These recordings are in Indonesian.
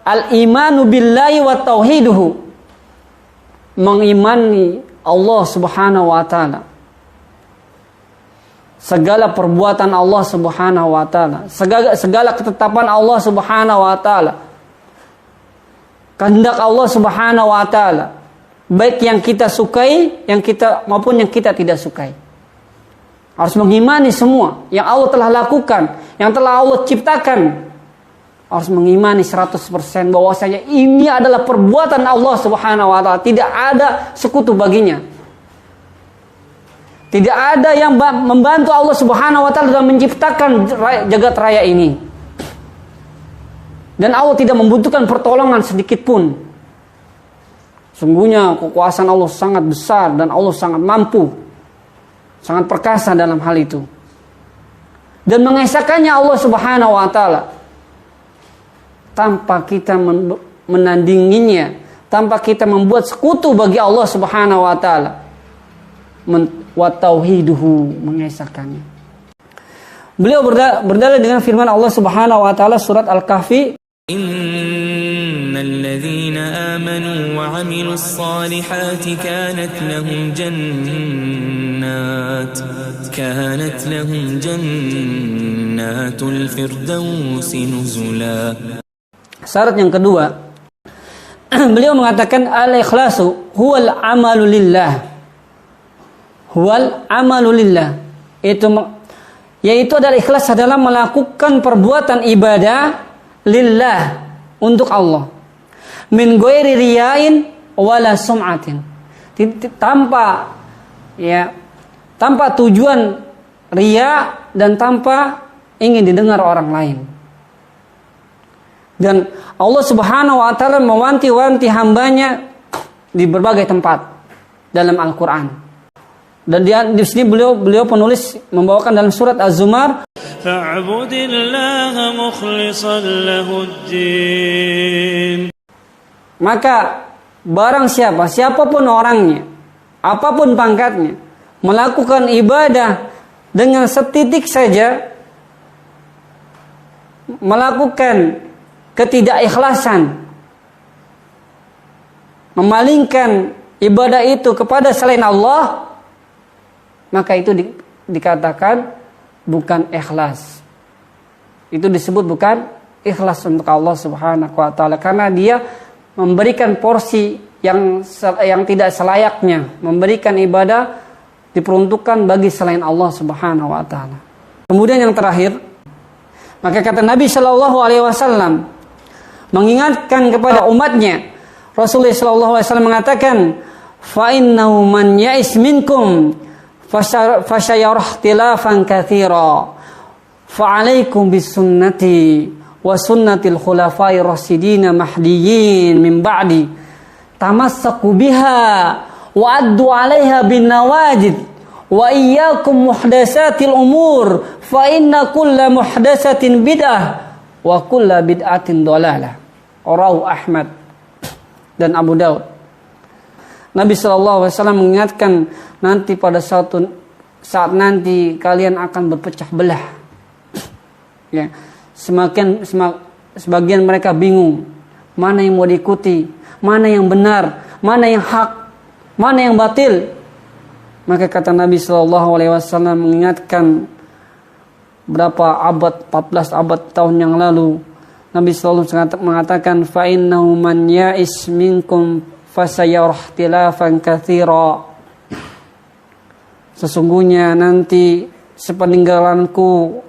al-imanu billahi wa tauhiduhu, mengimani Allah Subhanahu wa taala, segala perbuatan Allah Subhanahu wa taala, segala ketetapan Allah Subhanahu wa taala, kehendak Allah Subhanahu wa taala, baik yang kita sukai, maupun yang kita tidak sukai. Harus mengimani semua yang Allah telah lakukan, yang telah Allah ciptakan. Harus mengimani 100% bahwasanya ini adalah perbuatan Allah Subhanahu wa taala, tidak ada sekutu baginya. Tidak ada yang membantu Allah Subhanahu wa taala dalam menciptakan jagat raya ini. Dan Allah tidak membutuhkan pertolongan sedikit pun. Sungguhnya kekuasaan Allah sangat besar dan Allah sangat mampu, sangat perkasa dalam hal itu. Dan mengesahkannya Allah Subhanahu wa taala tanpa kita menandinginya, tanpa kita membuat sekutu bagi Allah Subhanahu wa taala. Wa tauhiduhu, mengesahkannya. Beliau berdalil dengan firman Allah Subhanahu wa taala surat Al-Kahfi, innal ladzina amanu wa 'amilus salihati kanat lahum jannatul firdausi nuzula. Syarat yang kedua, beliau mengatakan al-ikhlasu huwal amalu lillah. Huwal amalu lillah. Yaitu adalah ikhlas adalah melakukan perbuatan ibadah lillah, untuk Allah. Min ghairi riyain wala sum'atin. Tanpa tujuan riya dan tanpa ingin didengar orang lain. Dan Allah Subhanahu wa taala mewanti-wanti hambanya di berbagai tempat dalam Al-Qur'an. Dan di sini beliau penulis membawakan dalam surat Az-Zumar, fa'budillaha mukhlishan lahuddin. Maka barang siapapun orangnya, apapun pangkatnya, melakukan ibadah dengan setitik saja, melakukan ketidakikhlasan, memalingkan ibadah itu kepada selain Allah, maka itu dikatakan bukan ikhlas. Itu disebut bukan ikhlas untuk Allah Subhanahu wa taala, karena dia memberikan porsi yang tidak selayaknya, memberikan ibadah diperuntukkan bagi selain Allah Subhanahu wa taala. Kemudian yang terakhir, maka kata Nabi sallallahu alaihi wasallam mengingatkan kepada umatnya, Rasulullah sallallahu alaihi wasallam mengatakan, fa innahu man ya'is minkum fasyayarah ikhtilafan katsira fa 'alaikum bisunnati wa sunnatil khulafai rasyidin mahdiyyin min ba'di tamassaku biha wa addu 'alaiha bin nawajid wa iyyakum muhdatsatil umur fa inna kulla muhdatsatin bid'ah wa kulla bid'atin dhalalah. Rawahu Ahmad dan Abu Daud. Nabi sallallahu alaihi wasallam mengingatkan nanti pada saat nanti kalian akan berpecah belah. Ya, sebagian mereka bingung mana yang mau diikuti, mana yang benar, mana yang hak, mana yang batil. Maka kata Nabi sallallahu alaihi wasallam mengingatkan berapa abad, 14 abad tahun yang lalu, Nabi selalu mengatakan, fa innahu man ya'is minkum fasayarah ikhtilafan katsira. Sesungguhnya nanti sepeninggalanku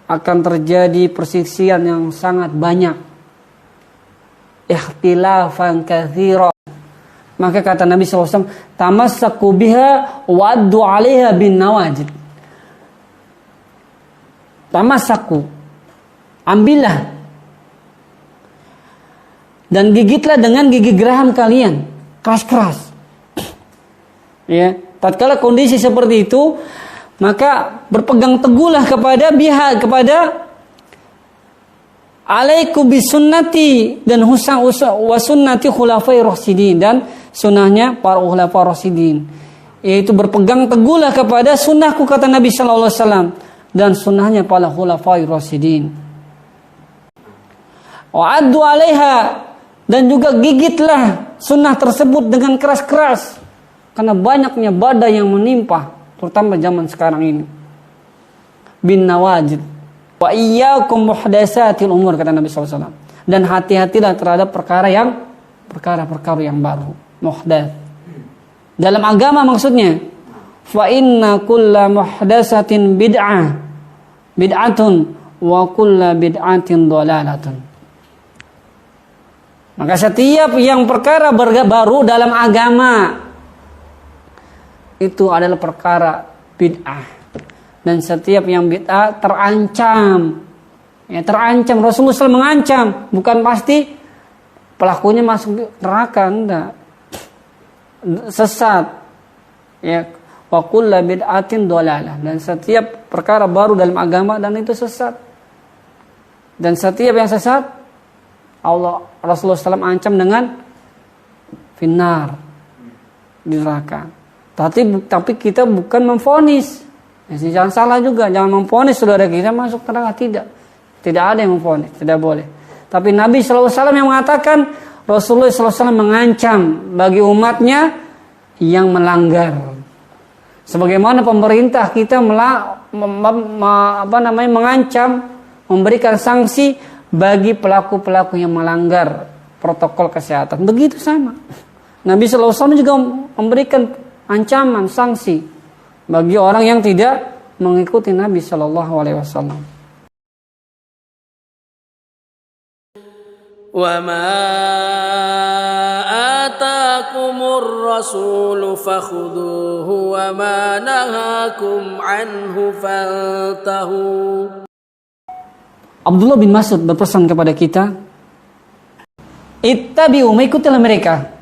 akan terjadi perselisihan yang sangat banyak. Ikhtilafan katsira. Maka kata Nabi SAW, tamassaku biha wa addu 'alaiha bin nawajid. Tamassaku, ambillah dan gigitlah dengan gigi geraham kalian, keras-keras. Ya, tatkala kondisi seperti itu, maka berpegang teguhlah kepada alaikum bisunnati dan wa sunnati khulafai rasyidin, dan sunnahnya para khulafai rasyidin. Yaitu berpegang teguhlah kepada sunnahku, kata Nabi sallallahu alaihi wasallam, dan sunnahnya para khulafai rasyidin. Wa'addu 'alaiha, dan juga gigitlah sunnah tersebut dengan keras-keras. Karena banyaknya badai yang menimpa, terutama zaman sekarang ini. Bin nawajid. Wa iyyakum muhdatsatil umur, kata Nabi SAW. Dan hati-hatilah terhadap perkara yang baru, muhdats. Dalam agama maksudnya. Fa inna kulla muhdatsatin bid'atun wa kulla bid'atin dhalalatun. Maka setiap yang perkara baru dalam agama itu adalah perkara bid'ah, dan setiap yang bid'ah terancam. Ya, terancam. Rasulullah SAW mengancam, bukan pasti pelakunya masuk neraka, enggak. Sesat. Ya, wa kullu bid'atin dhalalah, dan setiap perkara baru dalam agama dan itu sesat. Dan setiap yang sesat Rasulullah SAW ancam dengan finnar, di neraka. Tapi kita bukan memvonis. Jangan salah juga, jangan memvonis saudara kita masuk neraka, tidak ada yang memvonis, tidak boleh. Tapi Nabi SAW yang mengatakan, Rasulullah SAW mengancam bagi umatnya yang melanggar. Sebagaimana pemerintah kita mengancam, memberikan sanksi bagi pelaku-pelaku yang melanggar protokol kesehatan. Begitu sama. Nabi SAW juga memberikan ancaman, sanksi bagi orang yang tidak mengikuti Nabi SAW. وَمَا آتَاكُمُ الرَّسُولُ فَخُذُوهُ وَمَا نَهَاكُمْ عَنْهُ فَانْتَهُوا. Abdullah bin Mas'ud berpesan kepada kita, ittabi'u, mengikutilah mereka,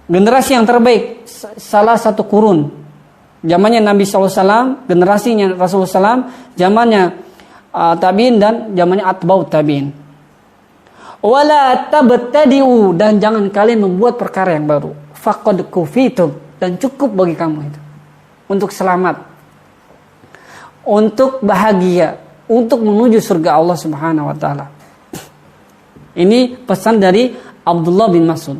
generasi yang terbaik, salah satu kurun. Zamannya Nabi SAW, generasinya Rasulullah SAW, zamannya tabi'in dan zamannya atba'ut tabi'in. Wala tabtadi'u, dan jangan kalian membuat perkara yang baru. Faqad kufitum, dan cukup bagi kamu itu. Untuk selamat, untuk bahagia, untuk menuju surga Allah Subhanahu wa taala. Ini pesan dari Abdullah bin Mas'ud.